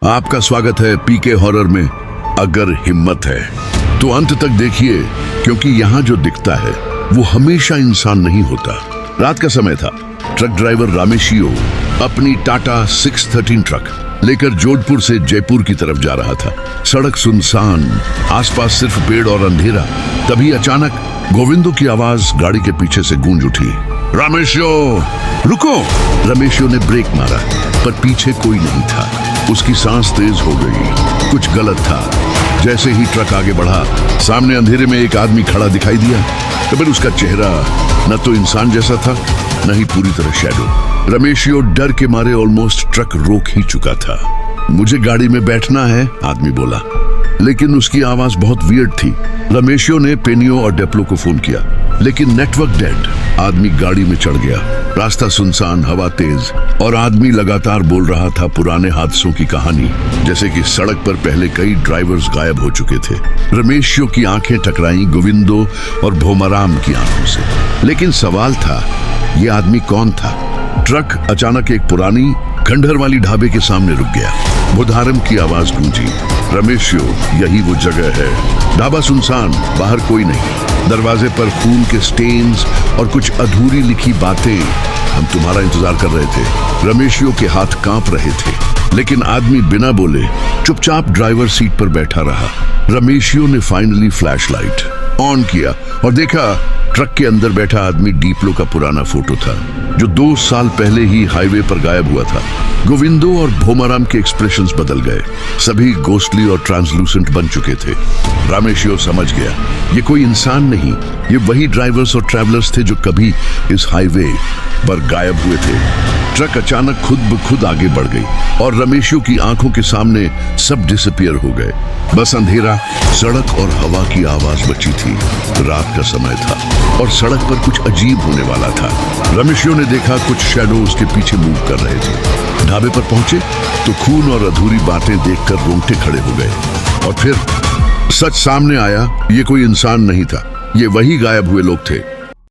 आपका स्वागत है पीके हॉरर में। अगर हिम्मत है तो अंत तक देखिए, क्योंकि यहाँ जो दिखता है वो हमेशा इंसान नहीं होता। रात का समय था। ट्रक ड्राइवर रामेशियो अपनी टाटा 613 ट्रक लेकर जोधपुर से जयपुर की तरफ जा रहा था। सड़क सुनसान, आसपास सिर्फ पेड़ और अंधेरा। तभी अचानक गोविंदो की आवाज गाड़ी के पीछे से गूंज उठी। रामेशियो रुको! रमेशियो ने ब्रेक मारा, पर पीछे कोई नहीं था। उसकी सांस तेज हो गई। कुछ गलत था। जैसे ही ट्रक आगे बढ़ा, सामने अंधेरे में एक आदमी खड़ा दिखाई दिया। फिर उसका चेहरा न तो इंसान जैसा था, न ही पूरी तरह शैडो। रमेशियो डर के मारे ऑलमोस्ट ट्रक रोक ही चुका था। मुझे गाड़ी में बैठना है, आदमी बोला, लेकिन उसकी आवाज बहुत वियर्ड थी। रमेशियो ने पेनियो और डेप्लो को फोन किया, लेकिन नेटवर्क डेड। आदमी गाड़ी में चढ़ गया। रास्ता सुनसान, हवा तेज, और आदमी लगातार बोल रहा था पुराने हादसों की कहानी, जैसे कि सड़क पर पहले कई ड्राइवर्स गायब हो चुके थे। रमेशियो की आंखें टकराई गोविंदो और भोमाराम की आंखों से। लेकिन सवाल था, ये आदमी कौन था? ट्रक अचानक एक पुरानी खंडहर वाली ढाबे के सामने रुक गया। भोधारम की आवाज गूंजी, रमेशियो, यही वो जगह है। ढाबा सुनसान, बाहर कोई नहीं। दरवाजे पर खून के स्टेन्स और कुछ अधूरी लिखी बातें। हम तुम्हारा इंतजार कर रहे थे। रमेशियो के हाथ कांप रहे थे, लेकिन आदमी बिना बोले चुपचाप ड्राइवर सीट पर बैठा रहा। रमेशियो ने फाइनली फ्लैशलाइट ऑन किया और देखा ट्रक के अंदर बैठा आदमी डीप्लो का पुराना फोटो था, जो 2 साल पहले ही हाईवे पर गायब हुआ था। गोविंदो और भोमाराम के एक्सप्रेशंस बदल गए। सभी घोस्टली और ट्रांसलूसेंट बन चुके थे। रामेशियो समझ गया, ये कोई इंसान नहीं, ये वही ड्राइवर्स और ट्रैवलर्स थे जो कभी इस हाईवे पर गायब हुए थे। ट्रक अचानक खुद ब खुद आगे बढ़ गई और रमेशियो की आंखों के सामने सब डिसअपियर हो गए। बस अंधेरा, सड़क और हवा की आवाज बची थी। रात का समय था और सड़क पर कुछ अजीब होने वाला था। रमेशियो ने देखा कुछ शैडो उसके पीछे मूव कर रहे थे। ढाबे पर पहुंचे तो खून और अधूरी बातें देखकर रोंगटे खड़े हो गए। और फिर सच सामने आया, ये कोई इंसान नहीं था, ये वही गायब हुए लोग थे।